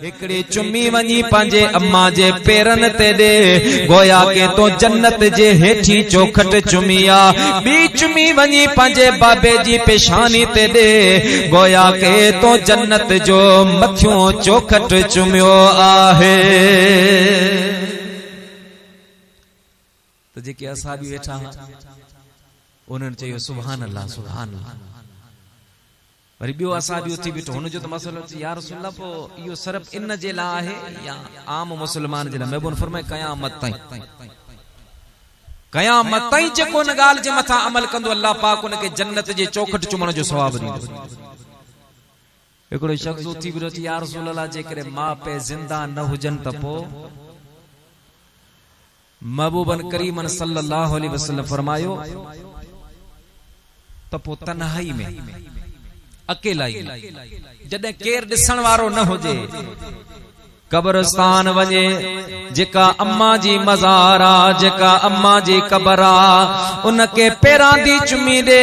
हिकड़ी चुमी वनी पंजे अम्मा जे पेरन ते दे गोया के तो जन्नत जे हेठी चौखट चुमिया बी चुमी वनी पंजे बाबे जी पेशानी ते दे गोया के तो जन्नत जो मथियो चौखट चुमियो आहे। तो जेके असाबी वेठा उन्हनि चयो सुभान अल्लाह सुभान अल्लाह। वरी बियो असाबी उथी बीठो हुन जो त मसलो या रसूल अल्लाह पो इयो सिर्फ इन जे ला आहे या आम मुसलमान जे ला? महबूब फरमाए कयामत ताईं जेको न गाल जे मथा अमल कंदो अल्लाह पाक उनके जन्नत जे चौखट चुमण जो सवाब ॾींदो। हिकिड़ो शख्स उथी बीठो या रसूल अल्लाह जेकरे मां पे जिंदा न हुजन त पो? महबूबन करीमन सल्लल्लाहु अलैहि वसल्लम फरमायो त पो तन्हाई में अकेला ही जॾहिं केर ॾिसण वारो न हुजे कब्रस्तान वञे जेका अम्मा जी मज़ार आ जेका अम्मा जी कब्र आ उनके पेरां दी चुमी दे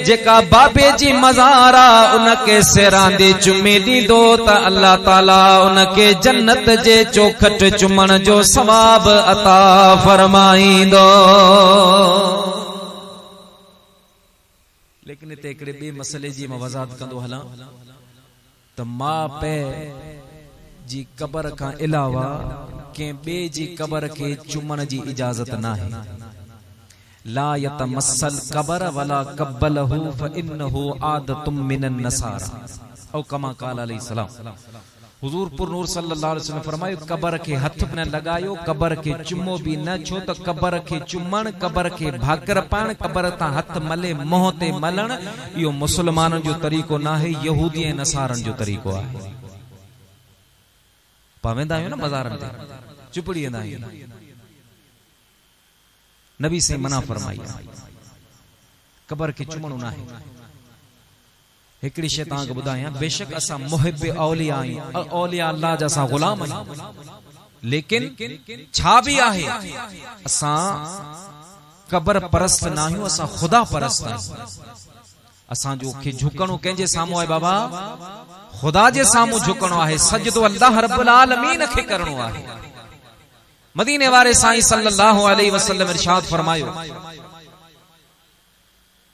जेका बाबे जी मज़ार आ उनके सेरां दी चुमी ॾींदो त अल्लाह ताला उनके जन्नत जे चौखट चुमण जो सवाब अता फरमाईंदो। लेकिन इते हिकिड़े ॿिए मसले जी मां वज़ाहत कंदो हलां त मां पे जी कब्र का अलावा के बे जी कब्र के चुमण जी इजाजत नाहे। ला यतमसल कब्र वला कब्बलहु फइन्नहु आदतुम मिनन नसारा औ कमा क़ाल अलैहि सलाम। हुजूर पुर नूर सल्लल्लाहु अलैहि वसल्लम फरमायो कब्र के हथ न लगायो कब्र के चुमो भी न छो त कब्र के चुमण कब्र के भाकर पाण कब्र ता हथ मले मोह ते मलण यो मुसलमानन जो तरीको नाहे यहूदी ऐं नसारन जो तरीको आहे। पावेंदा आहियो न मज़ारन ते चुपड़ी वेंदा आहियो नबी से मना फरमाई कब्र के चुमणो नाहे। हिकड़ी शै तां के बुधाया बेशक असा मुहिब औलिया आहियूं औलिया अल्लाह जा असा गुलाम आहियूं लेकिन छा भी आहे असा कब्र परस्त न आहियूं असा खुदा परस्त आहियूं। असा जो के झुकणो कंहिंजे साम्हूं आहे बाबा खुदा जे साम्हूं झुकणो आहे सजदो अल्लाह रब्बुल आलमीन खे करणो आहे। मदीने वारे साईं सल्लल्लाहु अलैहि वसल्लम इरशाद फरमायो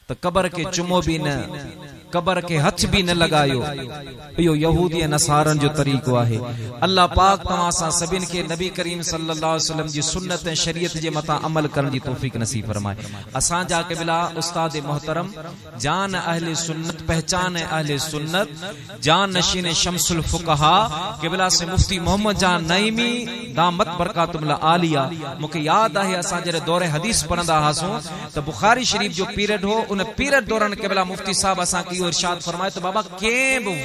त कब्र के चुमो भी न कब्र के हथ भी न लगायो यो यहूदी नसारन जो तरीको आहे। अल्लाह पाक तमा सा सबिन के नबी करीम सल्लल्लाहु अलैहि वसल्लम जी सुन्नत ऐं शरीयत जे मता अमल करण जी तौफीक नसीब फरमाए। असा जा क़िबला उस्ताद मोहतरम जान अहले सुन्नत पहचान अहले सुन्नत जान नशीन शमसुल फुकहा क़िबला से मुफ्ती मोहम्मद जान नईमी दामत बरकातुल आलिया मुके याद आहे असा जरे दौरे हदीस पढ़ंदा हासो त बुखारी शरीफ जो पीरियड हो उन पीरियड दौरान क़िबला मुफ्ती साहब असा की इरशाद फरमाए तो बाबा के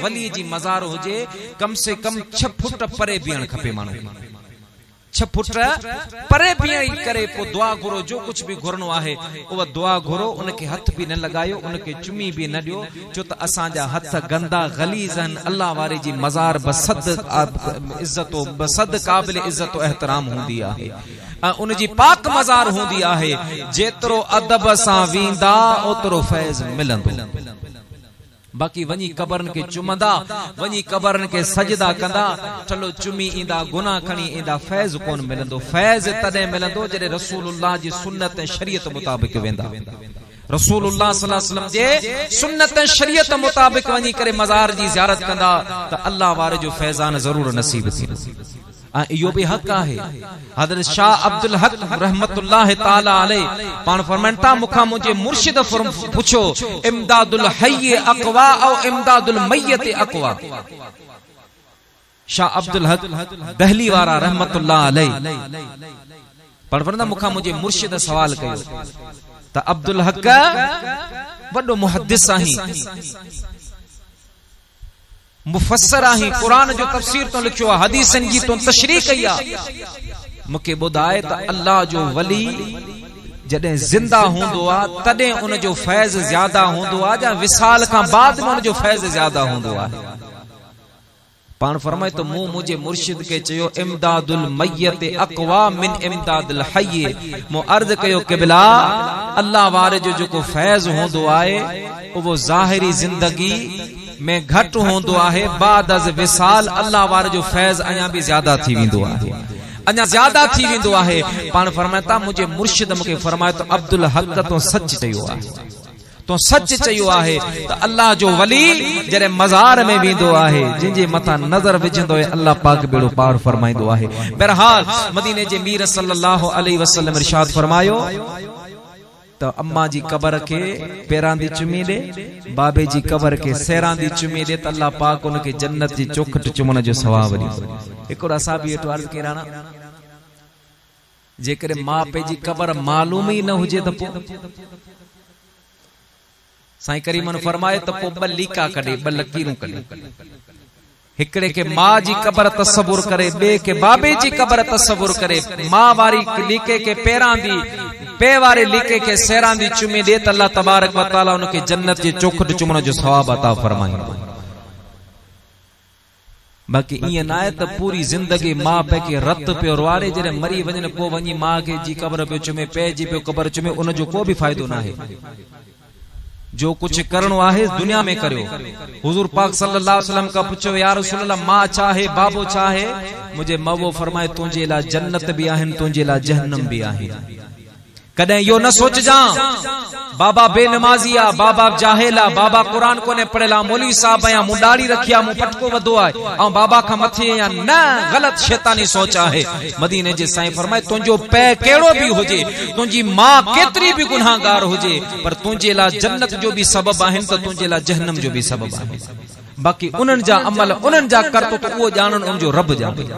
वली जी मज़ार हुजे कम से कम 6 फुट परे बीहण खपे मानू 6 फुट परे बीहण करे पो दुआ घुरो जो कुछ भी घुरनो आहे वो दुआ घुरो उनके हथ भी न लगायो उनके चुमी भी न दियो जो त असा जा हथ गंदा गलीजन अल्लाह वारे जी मज़ार बसद इज्जतो बसद काबिल इज्जत एहतराम हुंदी आहे उन जी पाक मज़ार हुंदी आहे। जेतरो अदब सा वींदा ओतरो फैज मिलंदो। बाकी वनी कब्रन के चुमंदा वनी कब्रन के सजदा कंदा चलो चुमी इंदा गुनाह खणी इंदा फैज कोन मिलंदो। फैज तदे मिलंदो जदे रसूलुल्लाह जी सुन्नत ऐं शरीयत मुताबिक वेंदा। रसूलुल्लाह सल्लल्लाहु अलैहि वसल्लम जे सुन्नत ऐं शरीयत मुताबिक वनी करे मज़ार जी ज़ियारत कंदा त अल्लाह वारे जो फैजान जरूर नसीब थींदो। यो भी हक आहे। हज़रत शाह अब्दुल हक रहमतुल्लाह ताला अलैह पान फरमानता मुखा मुझे मुर्शिद पूछो इमदादुल हय्य अक़वा औ इमदादुल मय्यत अक़वा। शाह अब्दुल हक दहली वारा रहमतुल्लाह अलैह पान फरमानता मुखा मुझे मुर्शिद सवाल कयो त अब्दुल हक वडो मुहद्दिस आही मुफस्सर आही कुरान जो तफसीर तो लिखियो हदीसन जी तो तशरीह कया मुके बुधाए त अल्लाह जो वली जदे जिंदा हुंदो आ तदे उन जो फैज ज्यादा हुंदो आ या विसाल का बाद में उन जो फैज ज्यादा हुंदो आ। पान फरमाए तो मुझे मुर्शिद के चयो इमदादुल मय्यत अक़वा मिन इमदादुल हय्य मो अर्ज कयो क़िबला अल्लाह वारे जो को फैज होंदो आए वो ज़ाहिरी जिंदगी में घट होंदो आहे, बाद अज विसाल अल्लाह वार जो फैज़ अञा भी ज्यादा थी वेंदो आहे, अञा ज्यादा थी वेंदो आहे। पाण फरमाता मुझे मुर्शिद मुके फरमायो तो अब्दुल हक तो सच चयो आहे, तो सच चयो आहे तो अल्लाह जो वली जरे मज़ार में वेंदो आहे, जिनजे मथा नजर विझंदो है अल्लाह पाक बेड़ो पार फरमाइंदो आहे। बहरहाल मदीने जे मीर सल्लल्लाहु अलैहि वसल्लम इरशाद फरमायो तो अम्मा जी कबर के पेरां दी चुमी दे, बाबे जी कबर के सेरां दी चुमी दे, तो अल्लाह पाक उनके जन्नत जी चोखट चुमण जो सवाब ॾींदो। हिकु असाबी एटो अर्ज़ केराना जेकर मां पे जी कबर मालूम ही न हुजे तो साईं करीमन फरमाए तो ब लीका कढे, ब लकीरूं कढे, हिकड़े के मां जी कबर तसव्वुर करे, बे के बाबे जी कबर तसव्वुर करे, मां वारी लीके के पेरां दी पे वारे लीके के सेरां दी चुमी दे, अल्लाह तबारक व तआला उनके जन्नत जे चोखट चुमण जो सवाब अता फरमाईंदो। बाकी इं ना है तो पूरी जिंदगी मां पे के रत पे वारे जरे मरी वजन को वनी मां के जी कबर पे चुमे, पे जी पे कबर चुमे, उन जो को भी फायदो ना है। जो कुछ करणो आहे दुनिया में करियो। हुजूर पाक सल्लल्लाहु अलैहि वसल्लम का पूछो या रसूल अल्लाह मां चाहे बाबो चाहे, मुझे मवो फरमाए तुझे ला जन्नत भी आहिन, तुझे ला जहन्नम भी आहिन। कदें यो न सोच जा बाबा बेनमाजिया, बाबा जाहेला, बाबा कुरान को ने पढ़ेला, मौलवी साहब या मुंडाड़ी रखिया, मु पटको वदो आए और बाबा का मथे या न, गलत शैतानी सोच आहे। मदीने जे साईं फरमाए तुझो पे केड़ो भी होजे, तुझी मां केतरी भी गुनाहगार होजे, पर तुझे ला जन्नत जो भी सबब आहिन तो तुझे ला जहन्नम जो भी सबब आहे। बाकी उनन जा अमल उनन जा कर तो वो जानन उन जो रब जाने।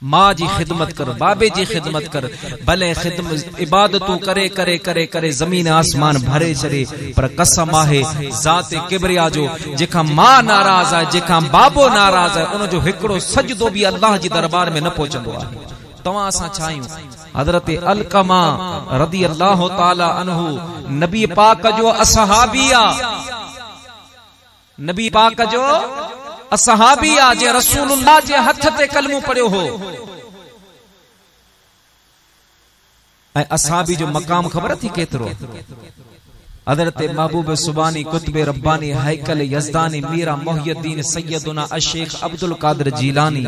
मां जी खिदमत कर, बाबे जी खिदमत कर, भले खिदमत इबादतू करे करे करे करे जमीन आसमान भरे चरे, पर कसम आहे जाते किबरिया जो जेका मां नाराज है, जेका बाबो नाराज है, उन जो हिकड़ो सजदो भी अल्लाह जी दरबार में न पहुंचंदो आहे। तवां असां छायूं हजरत अलकमा रदी अल्लाह ताला अन्हु नबी पाक जो असहाबिया, नबी पाक जो असहाबिया जे रसूलुल्लाह जे हथ ते कलमो पढ़ियो हो। ऐं असहाबी जो मकाम खबर थी केतरो? हजरत महबूब सुबानी, कुतुब रब्बानी, हैकल यज़दानी, मीरा मोहियुद्दीन सैयदुना अशेख अब्दुल कादिर जीलानी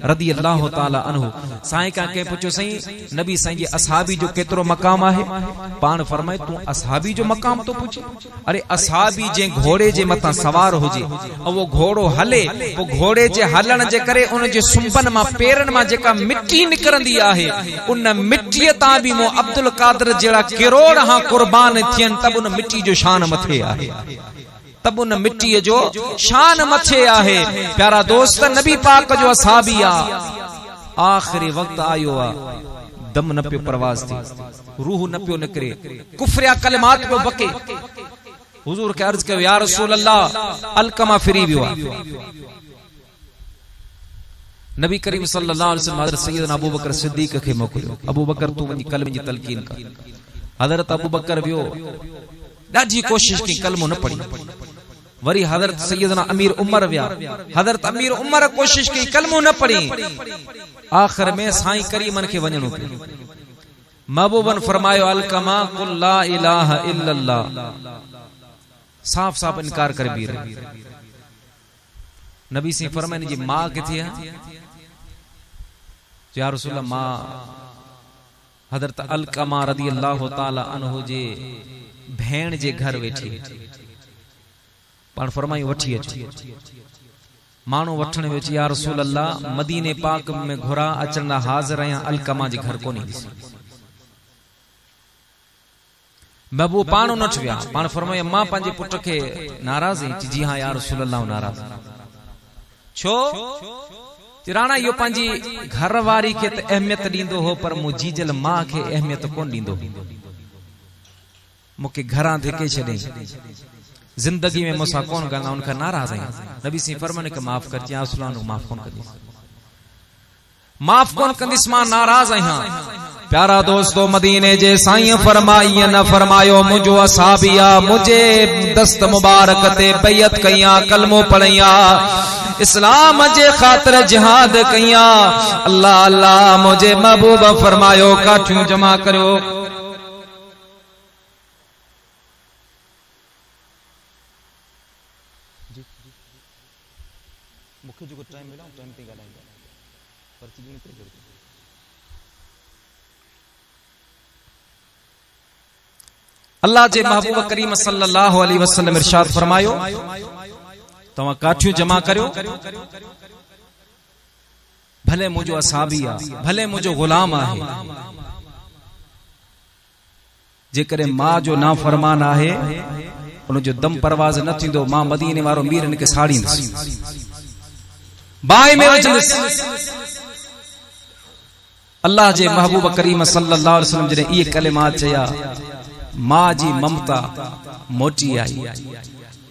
रदी अल्लाह ताला अन्हु। साईं का के पूछो सही नबी साईं जे असहाबी जो केतरो मकाम आहे? पान फरमाए तू असहाबी जो मकाम तो पूछे? अरे असहाबी जे घोड़े जे मथा सवार होजे और वो घोड़ो हले, वो घोड़े जे हलण जे करे उन जे सुंबन मा पेरन मा जेका मिट्टी निकरंदी आहे, उन मिट्टी ता भी मो अब्दुल कादिर जेड़ा करोड़ हां कुर्बान थियन, तब उन मिट्टी जो शान मथे आहे, तब उन मिट्टी जो शान मथे आहे। प्यारा दोस्त नबी पाक जो असहाबिया आखिरी वक्त आयो आ, दम न पियो परवाज थी, रूह न पियो निकरे, कुफरिया कलमात पियो बके। हुजूर के अर्ज कयो या रसूल अल्लाह अलकमा फिरी वियो आ। नबी करीम सल्लल्लाहु अलैहि वसल्लम हजरत सैयदना अबू बकर सिद्दीक के मोकलियो, अबू बकर तू वनी कलम जी तलकीन कर। हजरत अबू बकर वियो, ॾाढी कोशिश की कलमो न पढ़ी। वरी हजरत सैयदना अमीर उमर विया, हजरत अमीर उमर कोशिश की कलमो न पढ़ी। आखिर में साईं करीमन के वञणो पियो। महबूबन फरमायो अलकमा कुल ला इलाहा इल्लल्लाह, साफ साफ इनकार कर बीर। नबी सी फरमाए जी मां किथे है? या रसूल अल्लाह मां हजरत अलकमा रदी अल्लाह ताला अन्हु जे भेण जे घर वेठी। पाण फरमाई वठी अची, मानो वठण वेची या रसूल अल्लाह मदीने पाक में घुरा अचण हाजिर आया, अलकमा जे घर कोनी दिसी। महबूब पानो न विया, पाण फरमाया मां पंहिंजे पुट के नाराज है? जी हां या रसूल अल्लाह नाराज। छो? राणा यो पंहिंजी घर वारी के त अहमियत ॾींदो हो, पर मु जीजल मां के अहमियत कोन ॾींदो। मूंखे घरां धिके छॾे, जिंदगी में मूंसां कोन ॻाल्हाए, उनखां नाराज़ आहियां। नबी सी फरमाने के माफ़ कर, या रसूल अल्लाह माफ़ कोन कंदिस, माफ़ कोन कंदिस, मां नाराज़ आहियां। प्यारा दोस्तों मदीने जे साईं फरमाई न फरमायो मुझो असहाबिया मुझे दस्त मुबारक ते बैयत कया, कलमो पढ़िया, इस्लाम जे खातिर जिहाद कया। अल्लाह अल्लाह मुझे महबूब फरमायो काठियूं जमा करो। अल्लाह जे महबूब करीम सल्लल्लाहु अलैहि वसल्लम इरशाद फरमायो तवा काठियूं जमा करियो भले मुझो असाबी आ भले मुझो गुलाम आहे जेकरे मां जो ना फरमान आहे उन जो दम परवाज न थींदो मां मदीने वारो मीरन के साड़ींदुसि बाई में वजंदुसि अल्लाह जे महबूब करीम सल्लल्लाहु अलैहि वसल्लम जने ये कलिमात चया मां जी ममता मोटी आई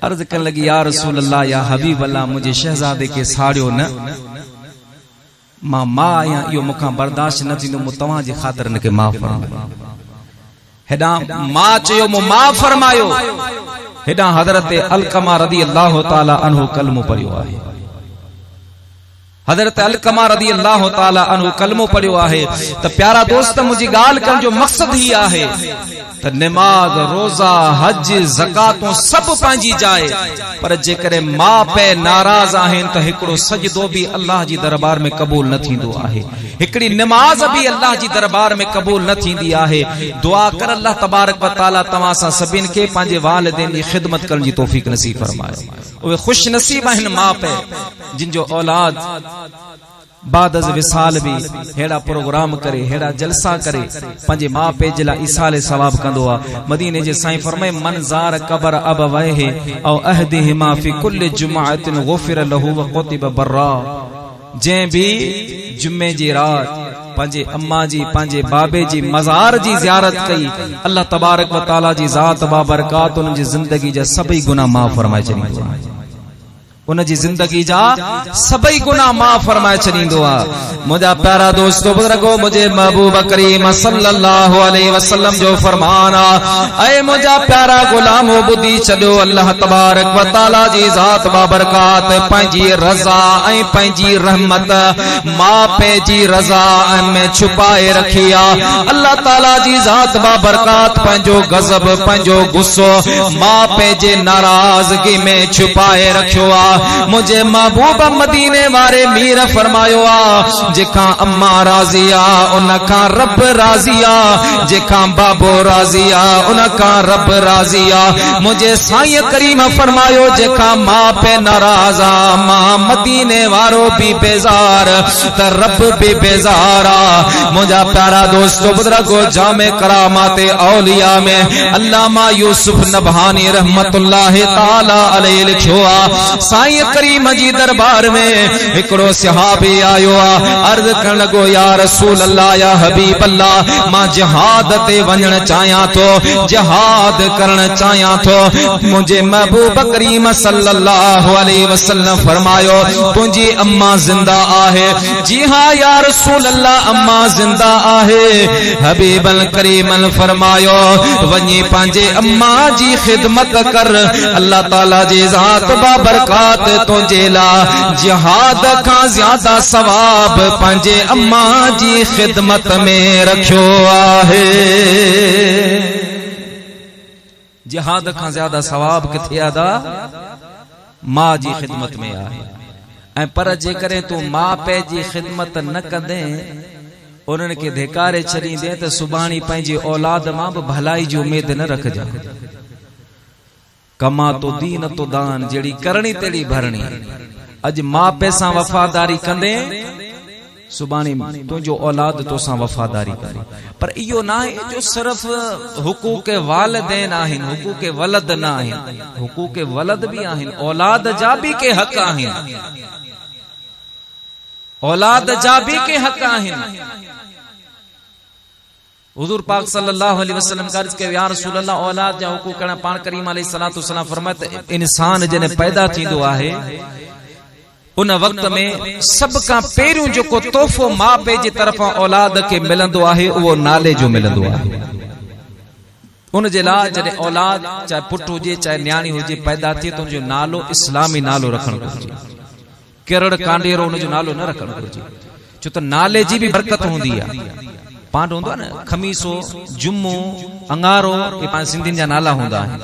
अर्ज कर लगी या रसूल अल्लाह या हबीब अल्लाह मुझे शहजादे के साड़ियो न मां आया यो मुखा बर्दाश्त न थींदो मु तव्हां जी ख़ातिर न के माफ़ फरमायो हेडा मां चयो मु माफ़ फरमायो हेडा हजरत अलकमा रदी अल्लाह ताला अन्हु कलमो पढ़ियो आहे हजरत अलकमा रदी अल्लाह ताला अन्हु कलमो पढ़ियो आहे त प्यारा दोस्त मुझी गाल कर जो मकसद ही आहे त नमाज रोजा हज ज़कातों सब पांजी जाए पर जेकरे मां पे नाराज आहिन त हिकड़ो सजदो भी अल्लाह जी दरबार में कबूल न थींदो आहे हिकड़ी नमाज भी अल्लाह जी दरबार में कबूल न थींदी आहे दुआ कर अल्लाह तबारक व तआला तमा सा सबिन के पांजे वालिदैन की खिदमत करन जी तौफीक नसीब फरमाए ओए खुश नसीब आहिन मां पे जिन जो औलाद बाद अज विसाल भी हेड़ा प्रोग्राम करे हेड़ा जलसा करे पंजे मां पे जिला इसाले सवाब कंदो आ मदीने जे साईं फरमाए मन ज़ार कबर अबवैहि औ अहदिहिमा फी कुल्ल जुमअतिन गुफिर लहु व कुतिब बर्रा जे भी जुम्मे जी रात पंजे अम्मा जी पंजे बाबे जी मजार जी ज़ियारत कई अल्लाह तबारक व तआला जी ज़ात बाबरकात उन जी जिंदगी जा सभी गुनाह माफ फरमाए छॾींदो आहे उन जी जिंदगी जा सभी गुनाह माफ फरमाए छॾींदो आहे मुझा प्यारा दोस्तों बुजुर्गो मुझे महबूब करीम सल्लल्लाहु अलैहि वसल्लम जो फरमान ऐ मुझा प्यारा गुलामो बुधी चलो अल्लाह तबारक व तआला जी ज़ात बाबरकात पंजी रज़ा ऐं पंजी रहमत मां पे जी रज़ा में छुपाए रखिया अल्लाह तआला जी ज़ात बाबरकात पंजो गज़ब पंजो गुस्सो मां पे जे नाराजगी में छुपाए रखियो आ मुझे महबूब मदीने वारे मीर फरमायो आ जेका अम्मा राजिया उनका रब राजिया जेका बाबो राजिया उनका रब राजिया मुझे साईं करीम फरमायो जेका मां पे नाराजा मां मदीने वारो भी बेजार त रब भी बेजारा मुझा प्यारा दोस्तों बुजुर्गो जामे करामाते औलिया में अल्लामा यूसुफ नबहानी रहमतुल्लाह ताला अलैहि लिखियो आ साईं करीम जी दरबार में हिकड़ो सहाबी आयो आ अर्ज करण लगो या रसूल अल्लाह या हबीब अल्लाह मां जिहाद ते वञण चाहियां तो जिहाद करण चाहियां तो मुझे महबूब करीम सल्लल्लाहु अलैहि वसल्लम फरमायो तुझी अम्मा जिंदा आहे जी हां या रसूल अल्लाह अम्मा जिंदा आहे हबीबल करीमल फरमायो वञी पंहिंजे अम्मा जी खिदमत कर अल्लाह ताला जी ज़ात बाबरकात तो जेला जिहाद का ज्यादा सवाब पंजे अम्मा जी खिदमत में रखियो आहे जिहाद का ज्यादा सवाब किथे आदा मां जी खिदमत में आहे ऐं पर जे करे तू मां पे जी खिदमत न कंदे उन्हनि के धिकारे छॾींदे त सुभाणी पंहिंजी औलाद मां भी भलाई जी उम्मीद न रखजा कमा तो दीन तो दान जेड़ी करनी तेड़ी भरनी अज मां पे सां वफादारी कंदे सुबानी तुझो औलाद तो सां वफादारी करे पर इयो ना है जो सिर्फ हुकूक वालिदैन आहिन हुकूक वलद ना आहिन हुकूक वलद भी आहिन औलाद जा भी के हक आहिन औलाद जा भी के हक आहिन हुजूर पाक सल्लल्लाहु अलैहि वसल्लम का अर्ज के या रसूल अल्लाह औलाद जा हुकूक करण पान करीम अलैहि सलातो सलाम फरमाते इंसान जने पैदा थींदो आहे उन वक्त में सब का पेरियों जो को तोहफो मां पे जी तरफा औलाद के मिलंदो आहे वो नाले जो मिलंदो आहे उन जे ला जने औलाद चाहे पुट हुजे चाहे न्याणी हुजे पैदा थी तो उनजो नालो इस्लामी नालो रखण घुर्जे केरड़ कांडेरो उनजो नालो न रखण घुर्जे छो त नाले जी भी बरकत हुंदी आहे पांड होंदो न खमीसो जुम्मो अंगारो ये पांच सिंधिन जा नाला होंदा है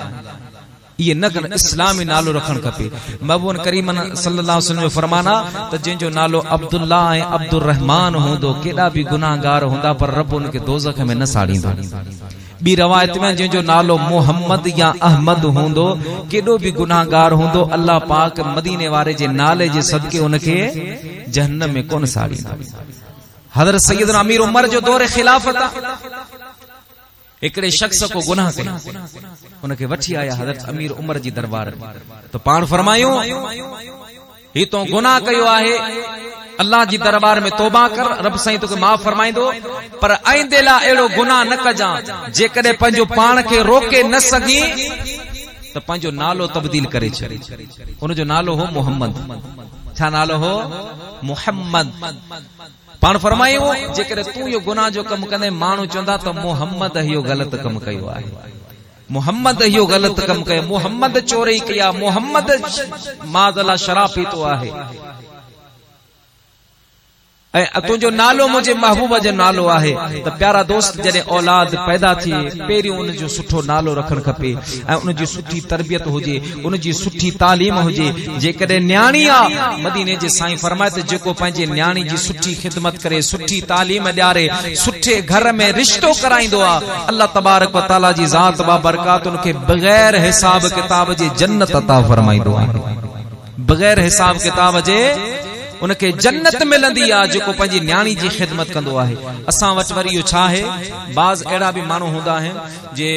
ये न कर इस्लामी नालो रखण खपे। महबूब करीम सल्लल्लाहु अलैहि वसल्लम फरमाना त जंहिंजो नालो अब्दुल्ला ऐं अब्दुर रहमान हूंदो केॾा बि गुनाहगार हूंदा पर रब उनखे दोज़ख में न साड़ींदो। ॿी रवायत में जंहिंजो नालो मोहम्मद या अहमद हूंदो केॾो बि गुनाहगार हूंदो अल्लाह पाक मदीने वारे जे नाले जे सदके उनखे जहन्नम में कोन साड़ींदो। हज़रत सैयदना अमीर उमर जो दौर खिलाफत हिकिड़े शख्स को गुनाह कयो उनखे वठी आया हज़रत अमीर उमर जी दरबार में तो पाण फरमायूं ही तो गुनाह कयो आहे अल्लाह जी दरबार में तौबा कर रब साईं तोखे माफ़ फरमाईंदो पर आइंदे लाइ अहिड़ो गुनाह न कजां जेकॾहिं पंहिंजो पाण खे रोके न सघी त पंहिंजो नालो तब्दील करे छॾ। उनजो नालो हो मोहम्मद। छा नालो हो? मोहम्मद। पाण फरमायूं जेकॾहिं तूं इहो गुनाह जो कमु कंदे माण्हू चवंदा त मोहम्मद इहो ग़लति कमु कयो आहे, मोहम्मद इहो ग़लति कमु कयो, मोहम्मद चोरी कई आहे, मोहम्मद माज़अल्लाह शराब पीतो आहे ऐं तुंहिंजो नालो मुंहिंजे महबूब जो नालो आहे त प्यारा दोस्त जॾहिं औलाद पैदा थिए पहिरियों उनजो सुठो नालो रखणु खपे ऐं उनजी सुठी तरबियत हुजे, उनजी सुठी तालीम हुजे। जेकॾहिं न्याणी आहे मदीने जे साईं फरमाए त जेको पंहिंजे न्याणी जी सुठी ख़िदमत करे, सुठी तालीम ॾियारे, सुठे घर में रिश्तो कराईंदो आहे अल्लाह तबारक व तआला जी ज़ात बा बरकात उनखे बग़ैर हिसाब किताब जे जन्नत अता फरमाईंदो आहे। बग़ैर हिसाब किताब जे उनखे जन्नत मिलंदी आहे जेको पंहिंजी न्याणी जी ख़िदमत कंदो आहे। असां वटि वरी इहो छा आहे बाज़ अहिड़ा बि माण्हू हूंदा आहिनि जे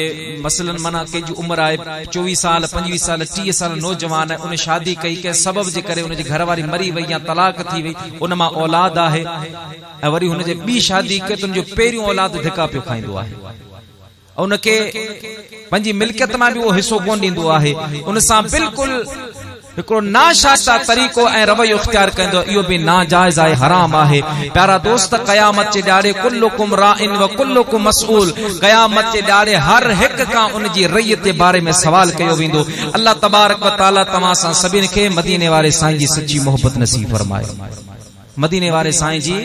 मसलन माना कंहिंजी उमिरि आहे 24 साल 25 साल 30 साल नौजवान आहे उन शादी कई कंहिं सबब जे करे उनजी घरवारी मरी वई या तलाक थी वई उन मां औलाद आहे ऐं वरी हुनजे ॿी शादी कई त उनजो पहिरियों औलाद धिका पियो खाईंदो आहे ऐं उनखे पंहिंजी मिल्कियत मां बि उहो हिसो कोन ॾींदो आहे। उन सां बिल्कुलु हिकिड़ो नाशास्ता तरीक़ो ऐं रवैयो इख्तियार कंदो इहो बि नाजाइज़ आहे, हराम आहे। प्यारा दोस्त क़यामत जे ॾाढ़े कुल्लुकुम राइन व कुल्लुकुम मसऊल क़यामत जे ॾाढ़े हर हिक खां उनजी रैयत जे बारे में सवाल कयो वेंदो। अल्लाह तबारक व तआला तव्हां सां सभिनि खे मदीने वारे साईं जी सच्ची मोहब्बत नसीब फरमाए, मदीने वारे साईं जी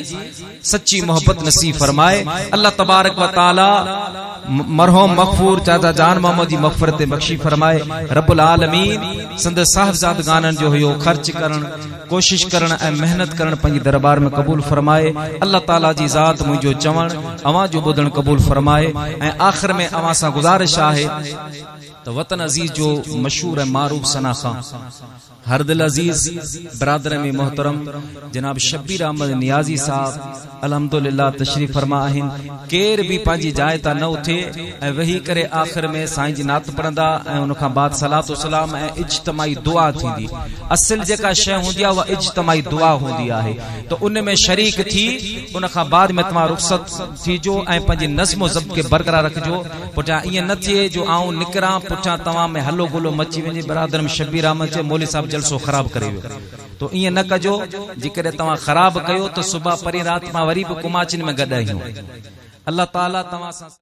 सच्ची मोहब्बत नसीब फरमाए। अल्लाह तबारक व तआला मरहूम मगफूर चाचा जान मोहम्मद जी मगफरत बख्शी फरमाए। रब्बुल आलमीन संद साहबजादगाननि जो हुयो खर्च करण, कोशिश करण ऐं मेहनत करण पंहिंजे दरबार में कबूल फरमाए। अल्लाह ताला जी ज़ात मुंहिंजो चवण अवां जो ॿुधण कबूल फरमाए। ऐं आख़िर में अवां सां गुज़ारिश आहे त वतन अज़ीज़ जो मशहूर ऐं मारूफ सना खां हर दिल अजीज बरादर में मोहतरम जनाब शब्बीर अहमद नियाजी साहब अल्हम्दुलिल्लाह तशरीफ फरमा आहिनि। केर भी पंहिंजी जाइ ता न उथे ऐं वेही करे आख़िर में साईं जी नात पढ़ंदा ऐं उन खां बाद सलात सलाम ऐं इज्तिमाई दुआ थींदी। असल जेका शइ हूंदी आहे उहा इज्तिमाई दुआ हूंदी आहे तो उन में शरीक थी उन खां बाद में तव्हां रुख़सत थीजो ऐं पंहिंजी नज़्म ज़ब्त खे बरक़रार रखिजो। पुठियां ईअं न थिए जो आऊं निकिरां पुठियां तव्हां में हलो गुलो मची वञे बरादर में शब्बीर अहमद चए मौलवी साहब जलसो ख़राब करे वियो तो ईअं न कजो। जेकॾहिं तव्हां ख़राब कयो त सुबह परी रात मां वरी बि कुमाचिन में गॾु आहियूं। अल्लाह ताला तव्हां सां